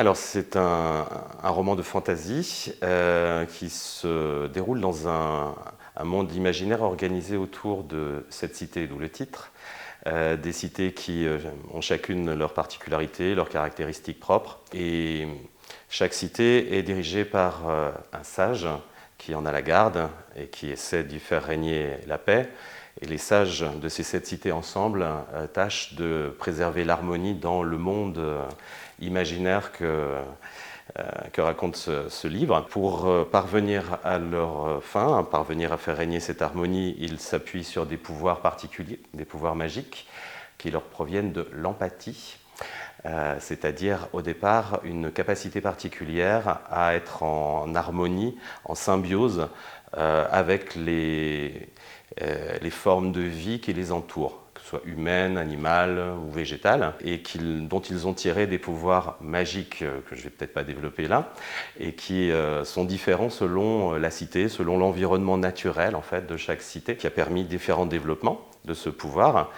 Alors, c'est un roman de fantasy qui se déroule dans un monde imaginaire organisé autour de 7 cités, d'où le titre. Des cités qui ont chacune leurs particularités, leurs caractéristiques propres. Et chaque cité est dirigée par un sage qui en a la garde et qui essaie d'y faire régner la paix. Et les sages de ces 7 cités ensemble tâchent de préserver l'harmonie dans le monde imaginaire que raconte ce livre. Pour parvenir à leur fin, parvenir à faire régner cette harmonie, ils s'appuient sur des pouvoirs particuliers, des pouvoirs magiques qui leur proviennent de l'empathie, c'est-à-dire au départ une capacité particulière à être en harmonie, en symbiose avec les formes de vie qui les entourent, que ce soit humaines, animales ou végétales, et dont ils ont tiré des pouvoirs magiques que je ne vais peut-être pas développer là, et qui sont différents selon la cité, selon l'environnement naturel en fait, de chaque cité, qui a permis différents développements de ce pouvoir.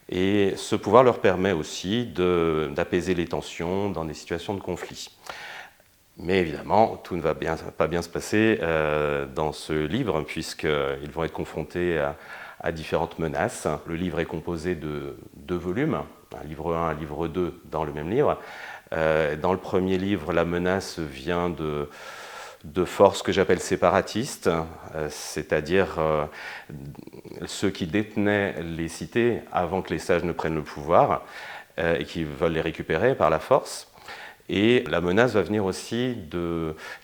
Et ce pouvoir leur permet aussi d'apaiser les tensions dans des situations de conflit. Mais évidemment, tout ne va pas bien se passer dans ce livre, puisqu'ils vont être confrontés à différentes menaces. Le livre est composé de 2 volumes, un livre 1, un livre 2 dans le même livre. Dans le premier livre, la menace vient de forces que j'appelle séparatistes, c'est-à-dire ceux qui détenaient les cités avant que les sages ne prennent le pouvoir et qui veulent les récupérer par la force. Et la menace va venir aussi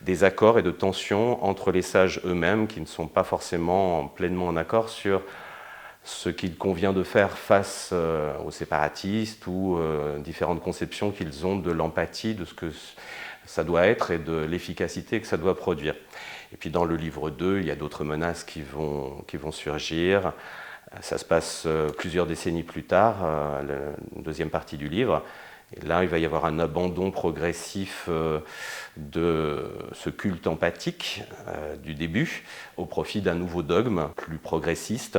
des accords et de tensions entre les sages eux-mêmes qui ne sont pas forcément pleinement en accord sur ce qu'il convient de faire face aux séparatistes ou différentes conceptions qu'ils ont de l'empathie, de ce que ça doit être et de l'efficacité que ça doit produire. Et puis dans le livre 2, il y a d'autres menaces qui vont surgir. Ça se passe plusieurs décennies plus tard, la deuxième partie du livre. Et là, il va y avoir un abandon progressif de ce culte empathique du début au profit d'un nouveau dogme plus progressiste.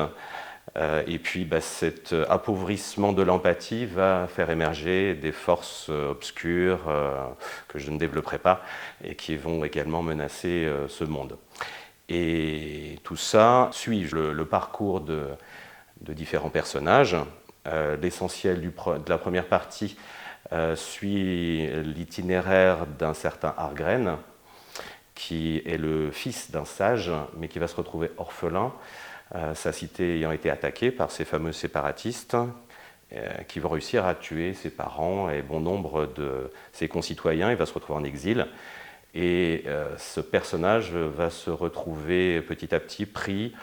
Et puis cet appauvrissement de l'empathie va faire émerger des forces obscures que je ne développerai pas et qui vont également menacer ce monde. Et tout ça suit le parcours de différents personnages. L'essentiel de la première partie suit l'itinéraire d'un certain Argren, qui est le fils d'un sage, mais qui va se retrouver orphelin, sa cité ayant été attaquée par ces fameux séparatistes, qui vont réussir à tuer ses parents et bon nombre de ses concitoyens. Il va se retrouver en exil. Et ce personnage va se retrouver petit à petit pris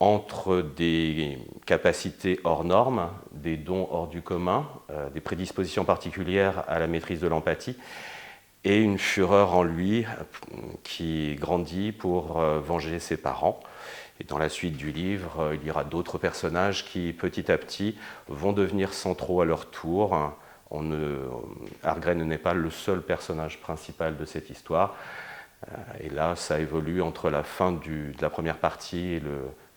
entre des capacités hors normes, des dons hors du commun, des prédispositions particulières à la maîtrise de l'empathie, et une fureur en lui qui grandit pour venger ses parents. Et dans la suite du livre, il y aura d'autres personnages qui, petit à petit, vont devenir centraux à leur tour. Argren n'est pas le seul personnage principal de cette histoire. Et là, ça évolue entre la fin de la première partie et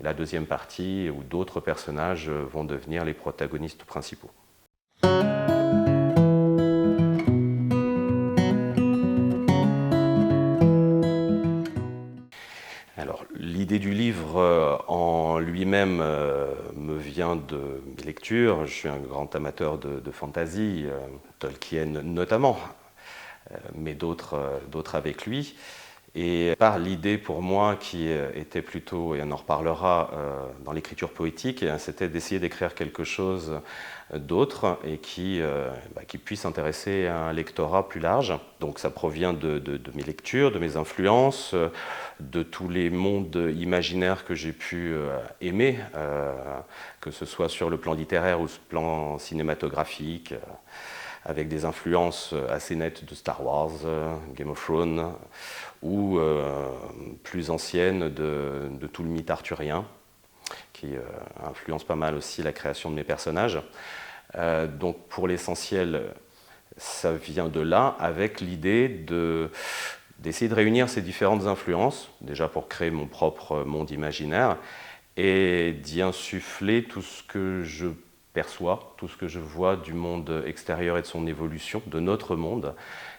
la deuxième partie, où d'autres personnages vont devenir les protagonistes principaux. Alors, l'idée du livre en lui-même me vient de mes lectures. Je suis un grand amateur de fantasy, Tolkien notamment, mais d'autres avec lui. Et par l'idée pour moi qui était plutôt, et on en reparlera dans l'écriture poétique, c'était d'essayer d'écrire quelque chose d'autre et qui puisse intéresser un lectorat plus large. Donc ça provient de mes lectures, de mes influences, de tous les mondes imaginaires que j'ai pu aimer, que ce soit sur le plan littéraire ou sur le plan cinématographique, avec des influences assez nettes de Star Wars, Game of Thrones, ou plus anciennes de tout le mythe arthurien, qui influence pas mal aussi la création de mes personnages. Donc pour l'essentiel, ça vient de là, avec l'idée d'essayer de réunir ces différentes influences, déjà pour créer mon propre monde imaginaire, et d'y insuffler tout ce que je perçois, tout ce que je vois du monde extérieur et de son évolution, de notre monde,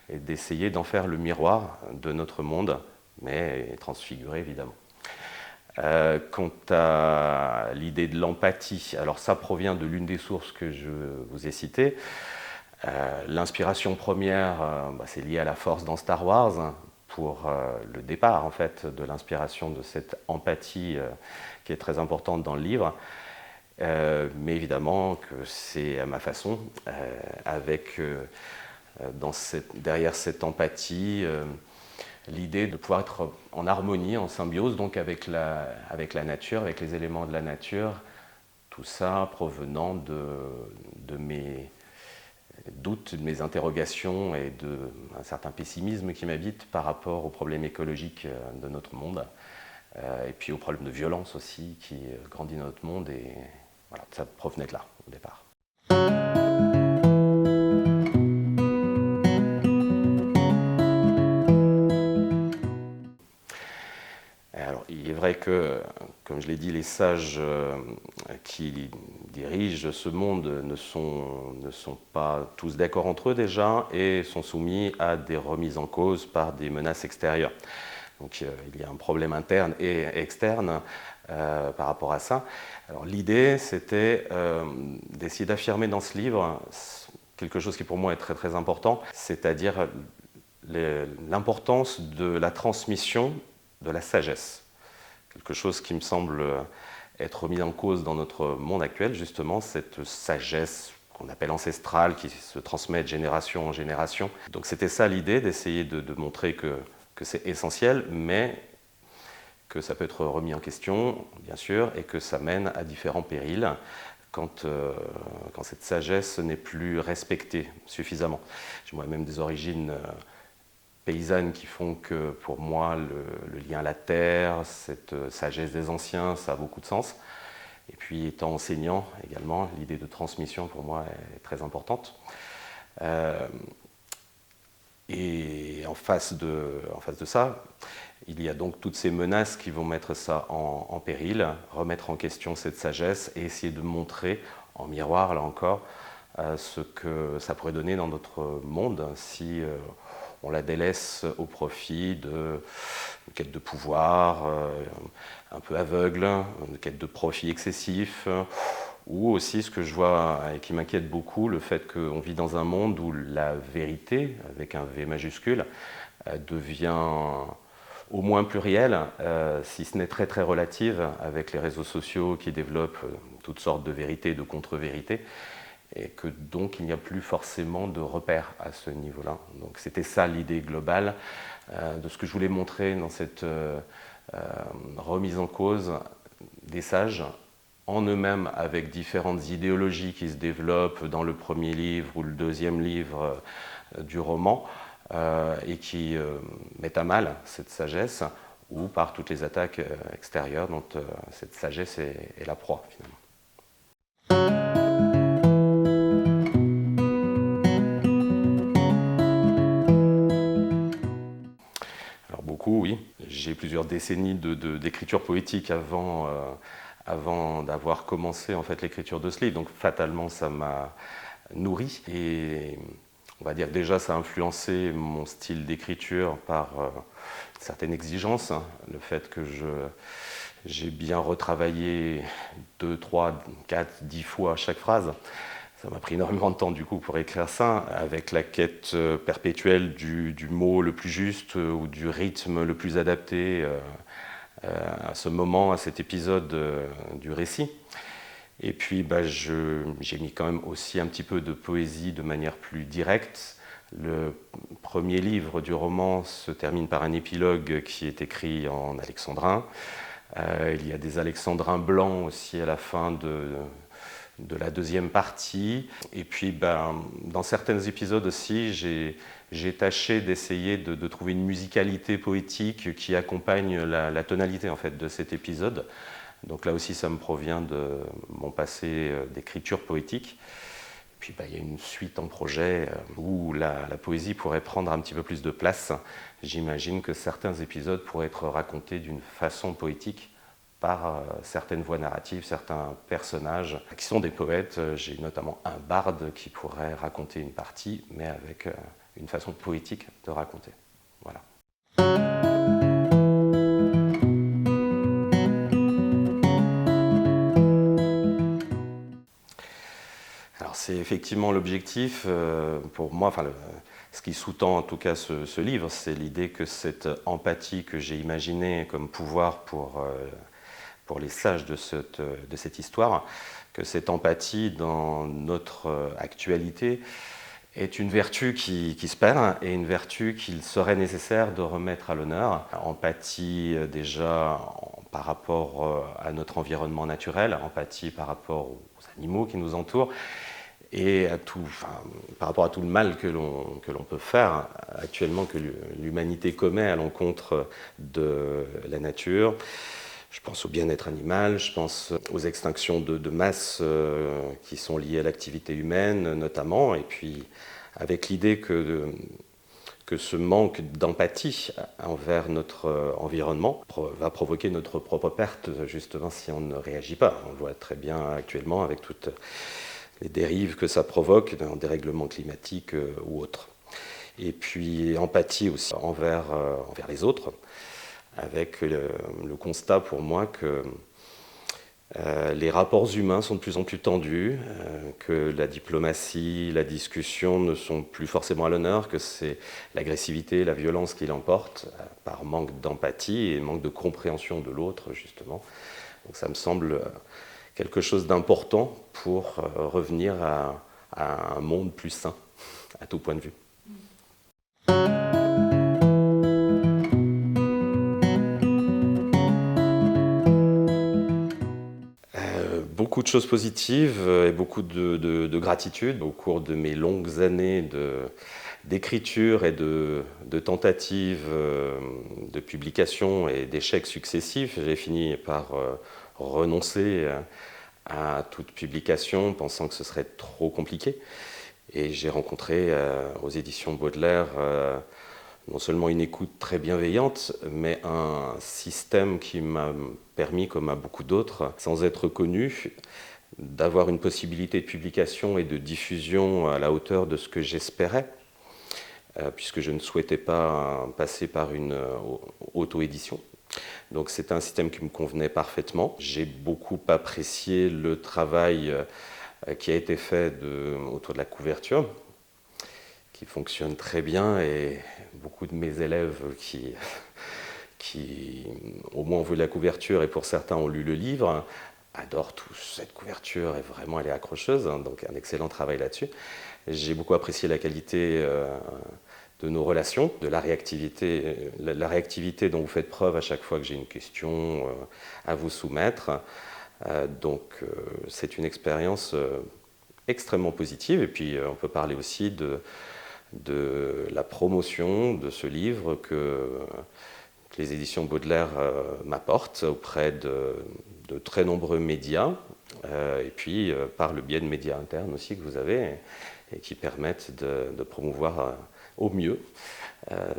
et d'essayer d'en faire le miroir de notre monde, mais transfiguré évidemment. Quant à l'idée de l'empathie, alors ça provient de l'une des sources que je vous ai citées. L'inspiration première, c'est lié à la Force dans Star Wars, hein, pour le départ en fait de l'inspiration de cette empathie qui est très importante dans le livre. Mais évidemment que c'est à ma façon, avec derrière cette empathie l'idée de pouvoir être en harmonie, en symbiose donc avec la nature, avec les éléments de la nature, tout ça provenant de mes doutes, de mes interrogations et d'un certain pessimisme qui m'habite par rapport aux problèmes écologiques de notre monde, et puis aux problèmes de violence aussi qui grandit dans notre monde, et voilà, ça provenait de là au départ. Alors, il est vrai que, comme je l'ai dit, les sages qui dirigent ce monde ne sont pas tous d'accord entre eux déjà et sont soumis à des remises en cause par des menaces extérieures. Donc il y a un problème interne et externe par rapport à ça. Alors l'idée, c'était d'essayer d'affirmer dans ce livre quelque chose qui pour moi est très très important, c'est-à-dire l'importance de la transmission de la sagesse. Quelque chose qui me semble être mis en cause dans notre monde actuel, justement, cette sagesse qu'on appelle ancestrale, qui se transmet de génération en génération. Donc c'était ça l'idée, d'essayer de montrer que c'est essentiel, mais que ça peut être remis en question, bien sûr, et que ça mène à différents périls quand cette sagesse n'est plus respectée suffisamment. J'ai moi-même des origines paysannes qui font que pour moi le lien à la terre, cette sagesse des anciens, ça a beaucoup de sens. Et puis étant enseignant également, l'idée de transmission pour moi est très importante. Et en face de ça, il y a donc toutes ces menaces qui vont mettre ça en péril, remettre en question cette sagesse et essayer de montrer en miroir, là encore, ce que ça pourrait donner dans notre monde si on la délaisse au profit d'une quête de pouvoir un peu aveugle, une quête de profit excessif, ou aussi ce que je vois et qui m'inquiète beaucoup, le fait qu'on vit dans un monde où la vérité, avec un V majuscule, devient au moins plurielle, si ce n'est très très relative, avec les réseaux sociaux qui développent toutes sortes de vérités, de contre-vérités, et que donc il n'y a plus forcément de repères à ce niveau-là. Donc c'était ça l'idée globale de ce que je voulais montrer dans cette remise en cause des sages, en eux-mêmes avec différentes idéologies qui se développent dans le premier livre ou le deuxième livre du roman, et qui mettent à mal cette sagesse, ou par toutes les attaques extérieures dont cette sagesse est la proie finalement. Alors beaucoup, oui. J'ai plusieurs décennies d'écriture poétique avant d'avoir commencé en fait l'écriture de ce livre, donc fatalement ça m'a nourri, et on va dire déjà ça a influencé mon style d'écriture par une certaine exigence, hein, le fait que j'ai bien retravaillé 2, 3, 4, 10 fois chaque phrase. Ça m'a pris énormément de temps du coup pour écrire ça, avec la quête perpétuelle du mot le plus juste ou du rythme le plus adapté à ce moment, à cet épisode du récit. Et puis j'ai mis quand même aussi un petit peu de poésie de manière plus directe. Le premier livre du roman se termine par un épilogue qui est écrit en alexandrin. Il y a des alexandrins blancs aussi à la fin de la deuxième partie. Et puis dans certains épisodes aussi, j'ai tâché d'essayer de trouver une musicalité poétique qui accompagne la tonalité en fait, de cet épisode. Donc là aussi, ça me provient de mon passé d'écriture poétique. Puis il y a une suite en projet où la poésie pourrait prendre un petit peu plus de place. J'imagine que certains épisodes pourraient être racontés d'une façon poétique par certaines voies narratives, certains personnages qui sont des poètes. J'ai notamment un barde qui pourrait raconter une partie, mais avec une façon poétique de raconter. Voilà. Alors c'est effectivement l'objectif pour moi, ce qui sous-tend en tout cas ce livre, c'est l'idée que cette empathie que j'ai imaginée comme pouvoir pour les sages de cette histoire, que cette empathie dans notre actualité est une vertu qui se perd et une vertu qu'il serait nécessaire de remettre à l'honneur. Empathie déjà par rapport à notre environnement naturel, empathie par rapport aux animaux qui nous entourent, et par rapport à tout le mal que l'on peut faire actuellement, que l'humanité commet à l'encontre de la nature. Je pense au bien-être animal, je pense aux extinctions de masse qui sont liées à l'activité humaine notamment, et puis avec l'idée que ce manque d'empathie envers notre environnement va provoquer notre propre perte, justement, si on ne réagit pas. On le voit très bien actuellement avec toutes les dérives que ça provoque, un dérèglement climatique ou autre. Et puis empathie aussi envers les autres, avec le constat pour moi que les rapports humains sont de plus en plus tendus, que la diplomatie, la discussion ne sont plus forcément à l'honneur, que c'est l'agressivité, la violence qui l'emporte par manque d'empathie et manque de compréhension de l'autre, justement. Donc ça me semble quelque chose d'important pour revenir à un monde plus sain, à tout point de vue. Beaucoup de choses positives et beaucoup de gratitude. Au cours de mes longues années d'écriture et de tentatives de publication et d'échecs successifs, j'ai fini par renoncer à toute publication, pensant que ce serait trop compliqué. Et j'ai rencontré aux éditions Baudelaire non seulement une écoute très bienveillante, mais un système qui m'a permis, comme à beaucoup d'autres, sans être connu, d'avoir une possibilité de publication et de diffusion à la hauteur de ce que j'espérais, puisque je ne souhaitais pas passer par une auto-édition. Donc c'était un système qui me convenait parfaitement. J'ai beaucoup apprécié le travail qui a été fait autour de la couverture, qui fonctionne très bien, et beaucoup de mes élèves qui au moins ont vu la couverture et pour certains ont lu le livre, adorent tous cette couverture et vraiment elle est accrocheuse, donc un excellent travail là-dessus. J'ai beaucoup apprécié la qualité de nos relations, de la réactivité dont vous faites preuve à chaque fois que j'ai une question à vous soumettre. Donc c'est une expérience extrêmement positive. Et puis on peut parler aussi de la promotion de ce livre que les éditions Baudelaire m'apportent auprès de très nombreux médias, et puis par le biais de médias internes aussi que vous avez, et qui permettent de promouvoir au mieux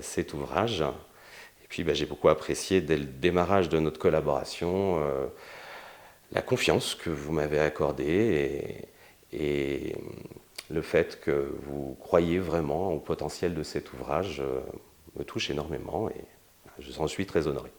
cet ouvrage. Et puis j'ai beaucoup apprécié dès le démarrage de notre collaboration la confiance que vous m'avez accordée et le fait que vous croyez vraiment au potentiel de cet ouvrage me touche énormément et j'en suis très honoré.